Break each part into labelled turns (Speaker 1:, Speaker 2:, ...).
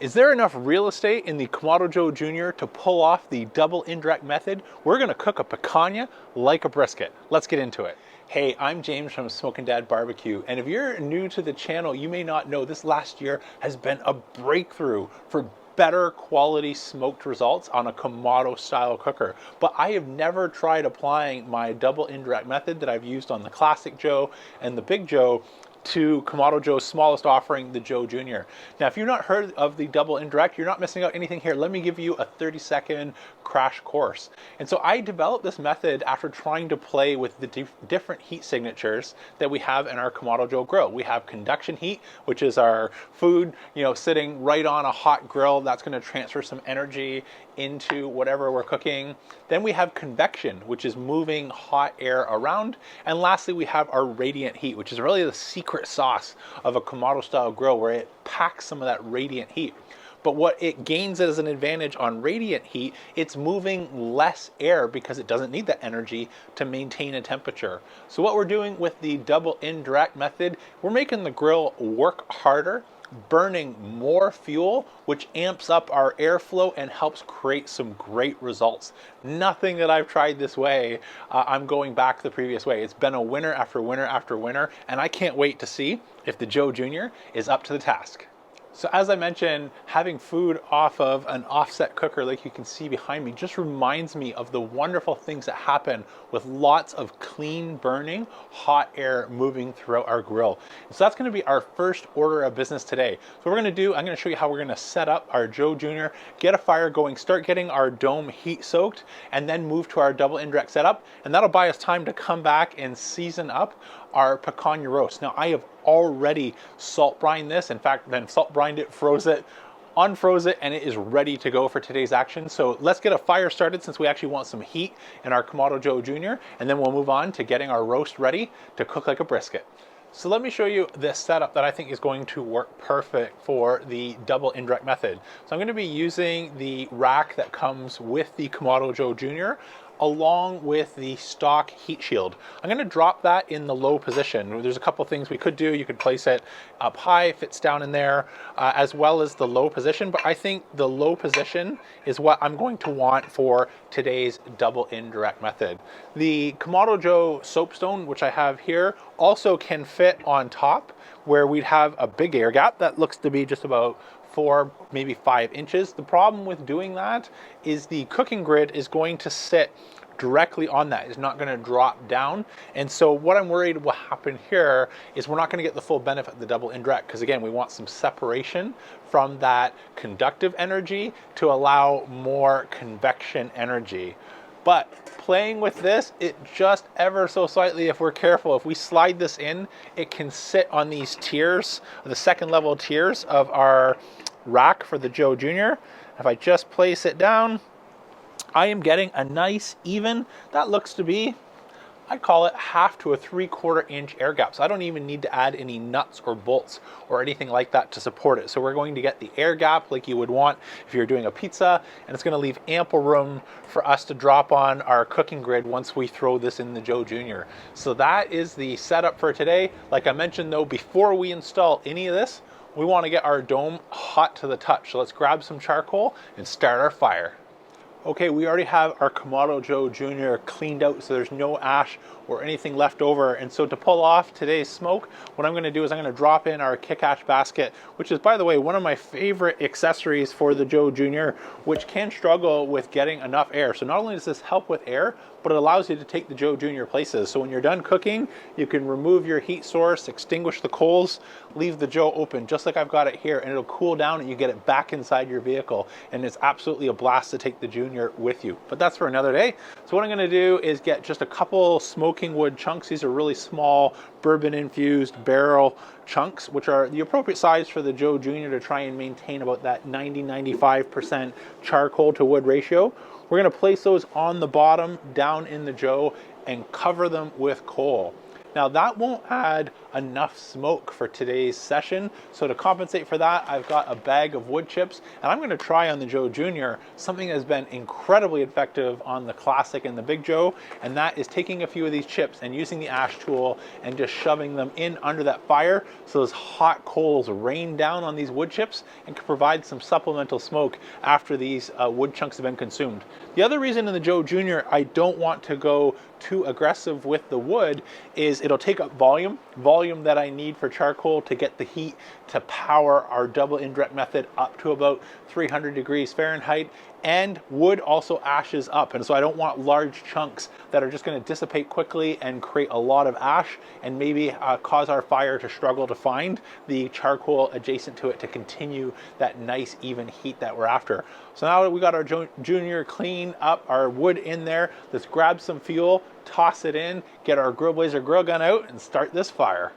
Speaker 1: Is there enough real estate in the Kamado Joe Jr to pull off the double indirect method? We're gonna cook a picanha like a brisket. Let's get into it. Hey, I'm James from Smokin' Dad Barbecue, and if you're new to the channel, you may not know this last year has been a breakthrough for better quality smoked results on a Kamado style cooker. But I have never tried applying my double indirect method that I've used on the Classic Joe and the Big Joe to Kamado Joe's smallest offering, the Joe Jr. Now, if you've not heard of the double indirect, you're not missing out anything here. Let me give you a 30-second crash course. And so I developed this method after trying to play with the different heat signatures that we have in our Kamado Joe grill. We have conduction heat, which is our food, sitting right on a hot grill. That's going to transfer some energy into whatever we're cooking. Then we have convection, which is moving hot air around. And lastly, we have our radiant heat, which is really the secret sauce of a Kamado style grill, where it packs some of that radiant heat. But what it gains as an advantage on radiant heat, it's moving less air because it doesn't need that energy to maintain a temperature. So what we're doing with the double indirect method, we're making the grill work harder, burning more fuel, which amps up our airflow and helps create some great results. Nothing that I've tried this way, I'm going back the previous way. It's been a winner after winner after winner, and I can't wait to see if the Joe Jr is up to the task. So as I mentioned, having food off of an offset cooker like you can see behind me just reminds me of the wonderful things that happen with lots of clean burning hot air moving throughout our grill. And so that's going to be our first order of business today. So what we're going to do, I'm going to show you how we're going to set up our Joe Jr, get a fire going, start getting our dome heat soaked, and then move to our double indirect setup. And that'll buy us time to come back and season up our picanha roast. Now, I have already salt brined this. In fact, then salt brined it, froze it, unfroze it, and it is ready to go for today's action. So let's get a fire started, since we actually want some heat in our Kamado Joe Jr, and then we'll move on to getting our roast ready to cook like a brisket. So let me show you this setup that I think is going to work perfect for the double indirect method. So I'm going to be using the rack that comes with the Kamado Joe Jr, along with the stock heat shield. I'm gonna drop that in the low position. There's a couple things we could do. You could place it up high, it fits down in there, as well as the low position, but I think the low position is what I'm going to want for today's double indirect method. The Kamado Joe soapstone, which I have here, also can fit on top, where we'd have a big air gap that looks to be just about 4, maybe 5 inches. The problem with doing that is the cooking grid is going to sit directly on that. It's not going to drop down. And so what I'm worried will happen here is we're not going to get the full benefit of the double indirect, because again, we want some separation from that conductive energy to allow more convection energy. But playing with this, it just ever so slightly, if we're careful, if we slide this in, it can sit on these tiers, the second level tiers of our rack for the Joe Jr. If I just place it down, I am getting a nice even, that looks to be, I'd call it 1/2 to 3/4 inch air gap. So I don't even need to add any nuts or bolts or anything like that to support it. So we're going to get the air gap like you would want if you're doing a pizza, and it's going to leave ample room for us to drop on our cooking grid once we throw this in the Joe Jr. So that is the setup for today. Like I mentioned though, before we install any of this, we want to get our dome hot to the touch. So let's grab some charcoal and start our fire. Okay, we already have our Kamado Joe Jr cleaned out, so there's no ash or anything left over. And so to pull off today's smoke, what I'm going to do is I'm going to drop in our kick ash basket, which is, by the way, one of my favorite accessories for the Joe Jr, which can struggle with getting enough air. So not only does this help with air, but it allows you to take the Joe Jr places. So when you're done cooking, you can remove your heat source, extinguish the coals, leave the Joe open, just like I've got it here, and it'll cool down and you get it back inside your vehicle. And it's absolutely a blast to take the Jr with you. But that's for another day. So what I'm going to do is get just a couple smoking wood chunks. These are really small bourbon infused barrel chunks, which are the appropriate size for the Joe Jr to try and maintain about that 90-95% charcoal to wood ratio. We're going to place those on the bottom down in the Joe and cover them with coal. Now that won't add enough smoke for today's session. So to compensate for that, I've got a bag of wood chips, and I'm going to try on the Joe Jr. something that has been incredibly effective on the Classic and the Big Joe, and that is taking a few of these chips and using the ash tool and just shoving them in under that fire so those hot coals rain down on these wood chips and can provide some supplemental smoke after these wood chunks have been consumed. The other reason in the Joe Jr. I don't want to go too aggressive with the wood is it'll take up volume that I need for charcoal to get the heat to power our double indirect method up to about 300 degrees Fahrenheit, and wood also ashes up, and so I don't want large chunks that are just going to dissipate quickly and create a lot of ash and maybe cause our fire to struggle to find the charcoal adjacent to it to continue that nice even heat that we're after. So now that we got our Junior clean up, our wood in there, let's grab some fuel, toss it in, get our Grill Blazer grill gun out, and start this fire.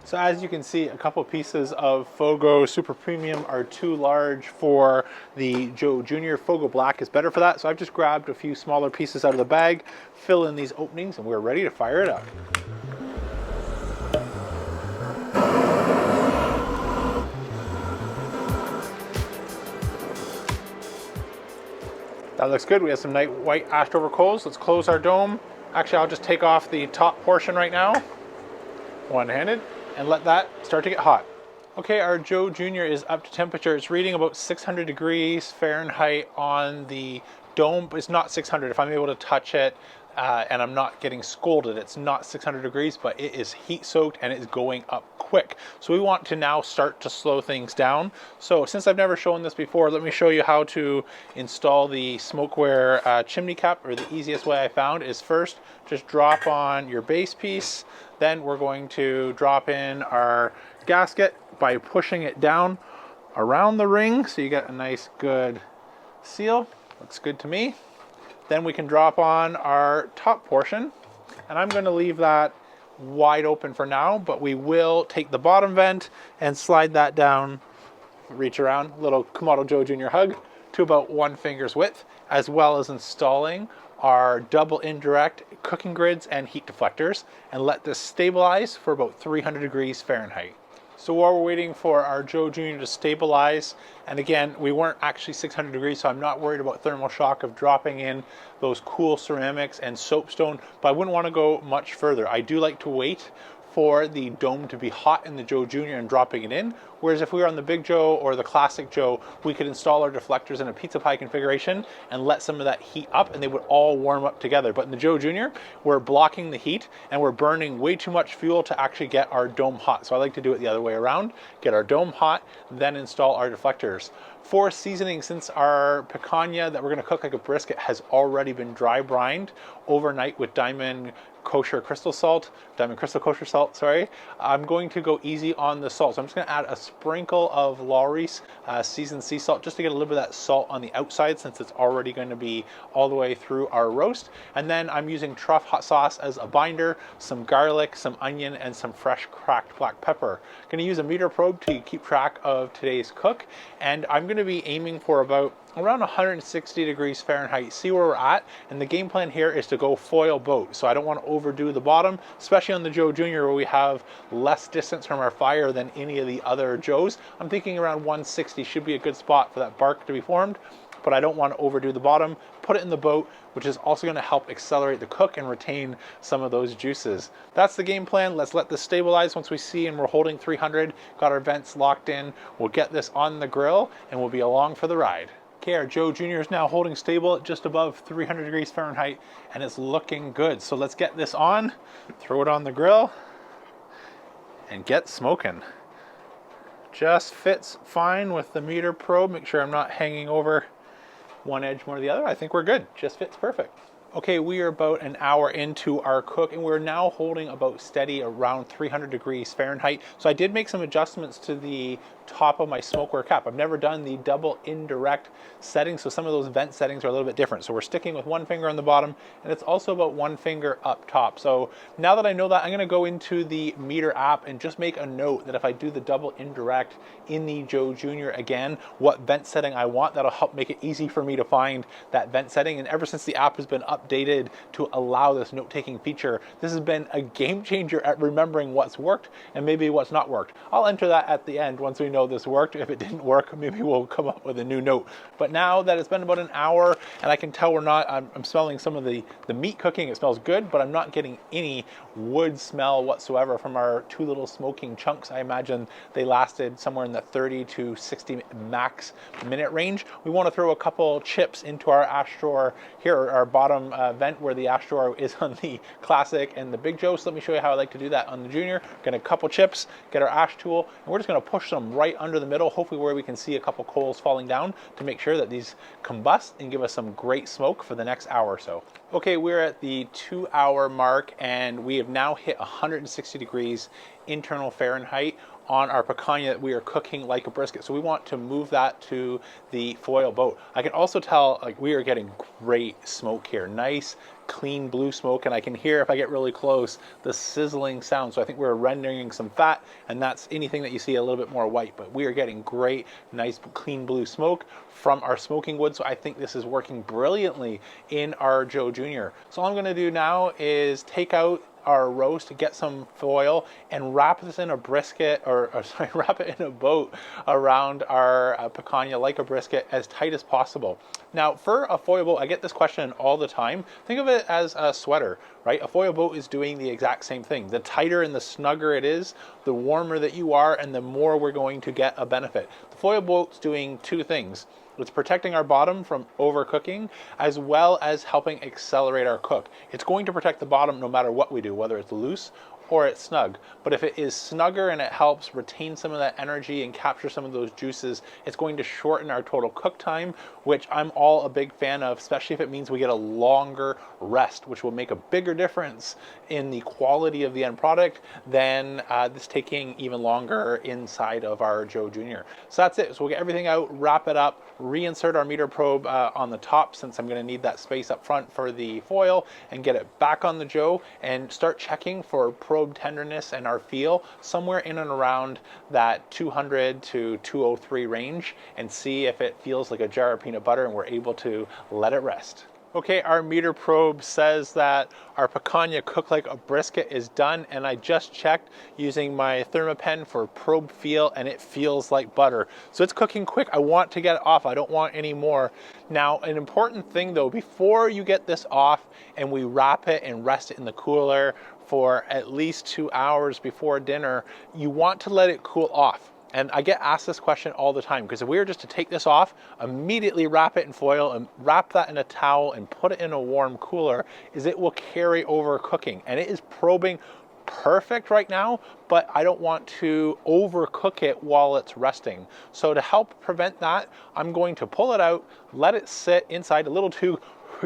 Speaker 1: So as you can see, a couple pieces of Fogo Super Premium are too large for the Joe Jr. Fogo Black is better for that. So I've just grabbed a few smaller pieces out of the bag, fill in these openings, and we're ready to fire it up. That looks good. We have some nice white ashed over coals. Let's close our dome. Actually, I'll just take off the top portion right now, one-handed, and let that start to get hot. Okay, our Joe Jr. is up to temperature. It's reading about 600 degrees Fahrenheit on the dome, but it's not 600. If I'm able to touch it and I'm not getting scolded, it's not 600 degrees, but it is heat soaked and it's going up quick. So we want to now start to slow things down. So since I've never shown this before, let me show you how to install the smokeware chimney cap, or the easiest way I found is first just drop on your base piece. Then we're going to drop in our gasket by pushing it down around the ring so you get a nice good seal. Looks good to me. Then we can drop on our top portion, and I'm going to leave that wide open for now, but we will take the bottom vent and slide that down, reach around, little Kamado Joe Jr. hug, to about 1 finger's width, as well as installing our double indirect cooking grids and heat deflectors, and let this stabilize for about 300 degrees Fahrenheit. So while we're waiting for our Joe Jr. to stabilize, and again, we weren't actually 600 degrees, so I'm not worried about thermal shock of dropping in those cool ceramics and soapstone, but I wouldn't want to go much further. I do like to wait for the dome to be hot in the Joe Jr. and dropping it in. Whereas if we were on the Big Joe or the Classic Joe, we could install our deflectors in a pizza pie configuration and let some of that heat up, and they would all warm up together. But in the Joe Jr., we're blocking the heat and we're burning way too much fuel to actually get our dome hot. So I like to do it the other way around, get our dome hot, then install our deflectors. For seasoning, since our picanha that we're going to cook like a brisket has already been dry brined overnight with Diamond Crystal Kosher Salt, sorry, I'm going to go easy on the salt. So I'm just going to add a sprinkle of Lawry's seasoned sea salt just to get a little bit of that salt on the outside, since it's already going to be all the way through our roast. And then I'm using truff hot sauce as a binder, some garlic, some onion, and some fresh cracked black pepper. I'm going to use a meter probe to keep track of today's cook, and I'm going to be aiming for about around 160 degrees Fahrenheit. See where we're at, and the game plan here is to go foil boat. So I don't want to overdo the bottom, especially on the Joe Jr. where we have less distance from our fire than any of the other Joes. I'm thinking around 160 should be a good spot for that bark to be formed, but I don't want to overdo the bottom. Put it in the boat, which is also going to help accelerate the cook and retain some of those juices. That's the game plan. Let's let this stabilize. Once we see and we're holding 300, got our vents locked in, we'll get this on the grill and we'll be along for the ride. Okay, our Joe Jr. is now holding stable at just above 300 degrees Fahrenheit, and it's looking good. So let's get this on, throw it on the grill, and get smoking. Just fits fine with the meter probe. Make sure I'm not hanging over one edge more than the other. I think we're good. Just fits perfect. Okay, we are about an hour into our cook and we're now holding about steady around 300 degrees Fahrenheit. So I did make some adjustments to the top of my smokeware cap. I've never done the double indirect setting, so some of those vent settings are a little bit different. So we're sticking with one finger on the bottom and it's also about one finger up top. So now that I know that, I'm gonna go into the meter app and just make a note that if I do the double indirect in the Joe Jr. again, what vent setting I want. That'll help make it easy for me to find that vent setting. And ever since the app has been updated to allow this note-taking feature, this has been a game changer at remembering what's worked and maybe what's not worked. I'll enter that at the end once we know this worked. If it didn't work, maybe we'll come up with a new note. But now that it's been about an hour and I can tell I'm smelling some of the meat cooking. It smells good, but I'm not getting any wood smell whatsoever from our two little smoking chunks. I imagine they lasted somewhere in the 30 to 60 max minute range. We want to throw a couple chips into our ash drawer here, our bottom vent where the ash drawer is on the Classic and the Big Joe. So let me show you how I like to do that on the Junior. Get a couple chips, get our ash tool, and we're just going to push them right under the middle, hopefully where we can see a couple coals falling down to make sure that these combust and give us some great smoke for the next hour or so. Okay, we're at the 2-hour mark and we have now hit 160 degrees internal Fahrenheit on our picanha that we are cooking like a brisket. So we want to move that to the foil boat. I can also tell like we are getting great smoke here. Nice, clean blue smoke, and I can hear if I get really close the sizzling sound. So I think we're rendering some fat, and that's anything that you see a little bit more white, but we are getting great, nice, clean blue smoke from our smoking wood. So I think this is working brilliantly in our Joe Jr. So all I'm gonna do now is take out our roast to get some foil and wrap this in a brisket, or sorry, wrap it in a boat around our picanha like a brisket as tight as possible. Now for a foil boat, I get this question all the time. Think of it as a sweater, right? A foil boat is doing the exact same thing. The tighter and the snugger it is, the warmer that you are and the more we're going to get a benefit. The foil boat's doing two things. It's protecting our bottom from overcooking as well as helping accelerate our cook. It's going to protect the bottom no matter what we do, whether it's loose or it's snug. But if it is snugger and it helps retain some of that energy and capture some of those juices, it's going to shorten our total cook time, which I'm all a big fan of, especially if it means we get a longer rest, which will make a bigger difference in the quality of the end product than this taking even longer inside of our Joe Jr. So that's it. So we'll get everything out, wrap it up, reinsert our meter probe on the top since I'm going to need that space up front for the foil, and get it back on the Joe and start checking for probe tenderness and our feel somewhere in and around that 200 to 203 range, and see if it feels like a jar of peanut butter and we're able to let it rest. Okay, our meter probe says that our picanha cooked like a brisket is done, and I just checked using my ThermaPen for probe feel and it feels like butter. So it's cooking quick. I want to get it off. I don't want any more. Now, an important thing though, before you get this off and we wrap it and rest it in the cooler for at least 2 hours before dinner, you want to let it cool off. And I get asked this question all the time, because if we were just to take this off, immediately wrap it in foil and wrap that in a towel and put it in a warm cooler, is it will carry over cooking. And it is probing perfect right now, but I don't want to overcook it while it's resting. So to help prevent that, I'm going to pull it out, let it sit inside a little too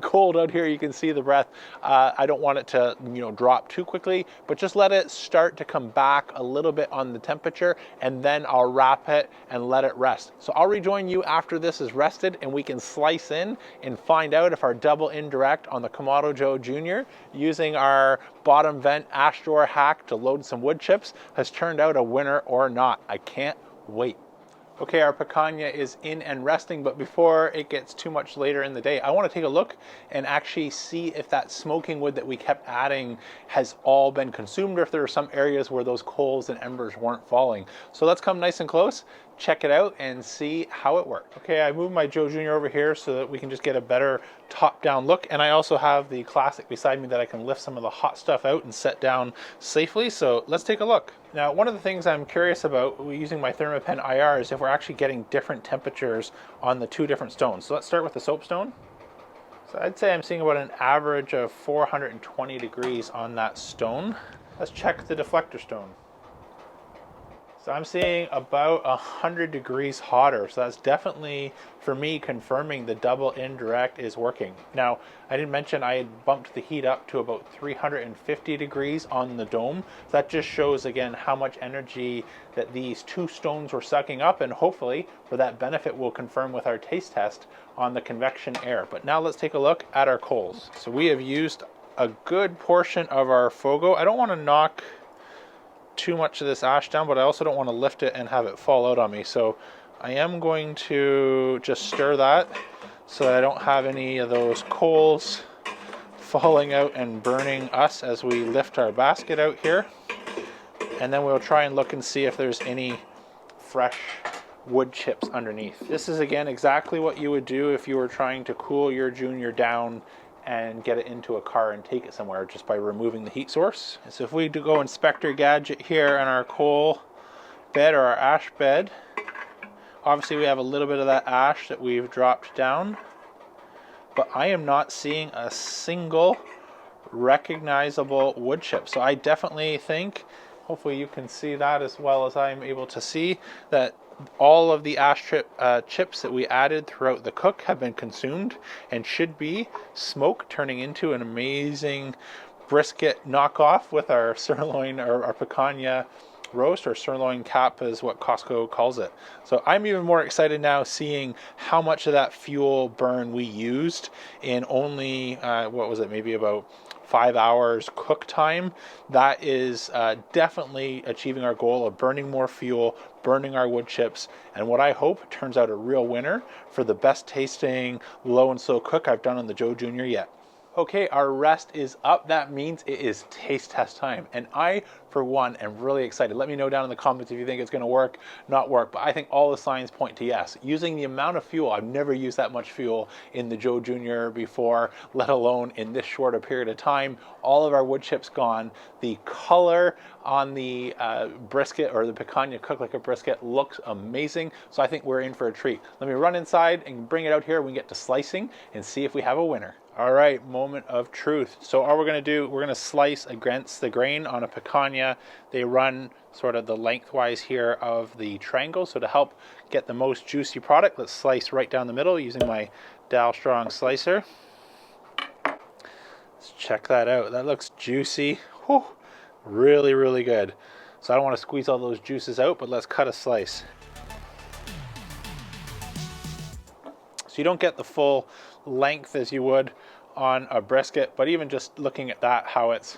Speaker 1: cold out here. You can see the breath. I don't want it to, drop too quickly, but just let it start to come back a little bit on the temperature, and then I'll wrap it and let it rest. So I'll rejoin you after this is rested and we can slice in and find out if our double indirect on the Kamado Joe Jr. using our bottom vent ash drawer hack to load some wood chips has turned out a winner or not. I can't wait. Okay, our picanha is in and resting, but before it gets too much later in the day, I want to take a look and actually see if that smoking wood that we kept adding has all been consumed, or if there are some areas where those coals and embers weren't falling. So let's come nice and close, check it out, and see how it worked. Okay, I moved my Joe Jr. over here so that we can just get a better top-down look, and I also have the Classic beside me that I can lift some of the hot stuff out and set down safely. So let's take a look. Now, one of the things I'm curious about using my ThermaPen IR is if we're actually getting different temperatures on the two different stones. So let's start with the soapstone. So I'd say I'm seeing about an average of 420 degrees on that stone. Let's check the deflector stone. So I'm seeing about 100 degrees hotter. So that's definitely, for me, confirming the double indirect is working. Now, I didn't mention I had bumped the heat up to about 350 degrees on the dome. So that just shows, again, how much energy that these two stones were sucking up. And hopefully, for that benefit, we'll confirm with our taste test on the convection air. But now let's take a look at our coals. So we have used a good portion of our Fogo. I don't want to knock too much of this ash down, but I also don't want to lift it and have it fall out on me. So I am going to just stir that so that I don't have any of those coals falling out and burning us as we lift our basket out here. And then we'll try and look and see if there's any fresh wood chips underneath. This is, again, exactly what you would do if you were trying to cool your Junior down and get it into a car and take it somewhere, just by removing the heat source. And so if we do go inspector gadget here on our coal bed or our ash bed, obviously we have a little bit of that ash that we've dropped down, but I am not seeing a single recognizable wood chip. So I definitely think, hopefully you can see that as well as I'm able to see, that all of the ash chips that we added throughout the cook have been consumed and should be smoke, turning into an amazing brisket knockoff with our sirloin or our picanha roast, or sirloin cap is what Costco calls it. So I'm even more excited now seeing how much of that fuel burn we used in only, what was it, maybe about 5 hours cook time. That is definitely achieving our goal of burning more fuel, burning our wood chips, and what I hope turns out a real winner for the best tasting low and slow cook I've done on the Joe Jr. yet. Okay, our rest is up. That means it is taste test time. And I, for one, am really excited. Let me know down in the comments if you think it's gonna work, not work. But I think all the signs point to yes. Using the amount of fuel, I've never used that much fuel in the Joe Jr. before, let alone in this short a period of time. All of our wood chips gone. The color on the brisket, or the picanha cooked like a brisket, looks amazing. So I think we're in for a treat. Let me run inside and bring it out here. We can get to slicing and see if we have a winner. All right, moment of truth. So all we're gonna do, we're gonna slice against the grain on a picanha. They run sort of the lengthwise here of the triangle. So to help get the most juicy product, let's slice right down the middle using my Dal Strong slicer. Let's check that out. That looks juicy. Whew. Really, really good. So I don't want to squeeze all those juices out, but let's cut a slice. So you don't get the full length as you would on a brisket, but even just looking at that, how it's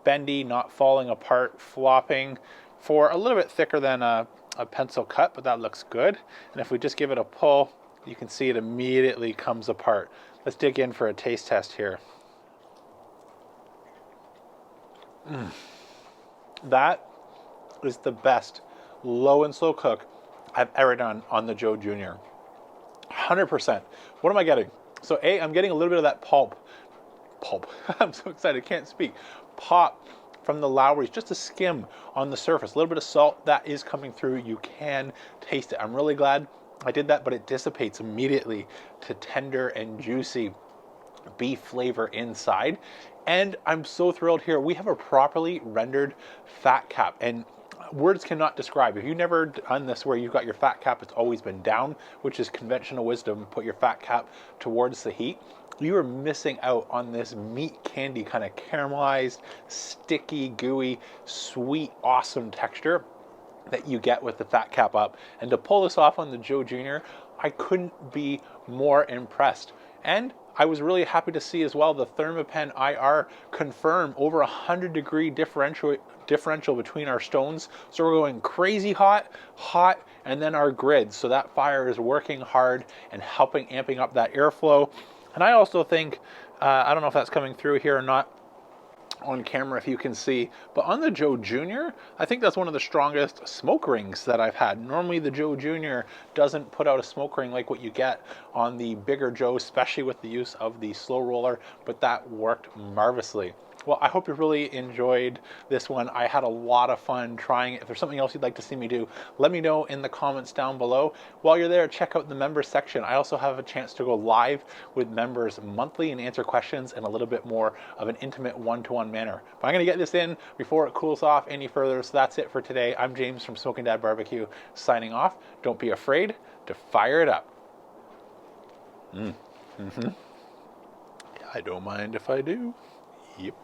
Speaker 1: bendy, not falling apart, flopping, for a little bit thicker than a pencil cut, but that looks good. And if we just give it a pull, you can see it immediately comes apart. Let's dig in for a taste test here. That is the best low and slow cook I've ever done on the Joe Jr. 100%. What am I getting? So A, I'm getting a little bit of that pulp. I'm so excited, can't speak. Pop from the Lowry's, just a skim on the surface. A little bit of salt that is coming through. You can taste it. I'm really glad I did that, but it dissipates immediately to tender and juicy beef flavor inside. And I'm so thrilled here. We have a properly rendered fat cap, and words cannot describe. If you've never done this where you've got your fat cap, it's always been down, which is conventional wisdom, put your fat cap towards the heat. You are missing out on this meat candy kind of caramelized, sticky, gooey, sweet, awesome texture that you get with the fat cap up. And to pull this off on the Joe Jr., I couldn't be more impressed. And I was really happy to see as well the Thermapen IR confirm over 100-degree differential between our stones. So we're going crazy hot, and then our grid. So that fire is working hard and helping amping up that airflow. And I also think, I don't know if that's coming through here or not on camera if you can see, but on the Joe Jr., I think that's one of the strongest smoke rings that I've had. Normally the Joe Jr. doesn't put out a smoke ring like what you get on the bigger Joe, especially with the use of the slow roller, but that worked marvelously. Well, I hope you really enjoyed this one. I had a lot of fun trying it. If there's something else you'd like to see me do, let me know in the comments down below. While you're there, check out the members section. I also have a chance to go live with members monthly and answer questions in a little bit more of an intimate one-to-one manner. But I'm going to get this in before it cools off any further. So that's it for today. I'm James from Smoking Dad Barbecue signing off. Don't be afraid to fire it up. I don't mind if I do. Yep.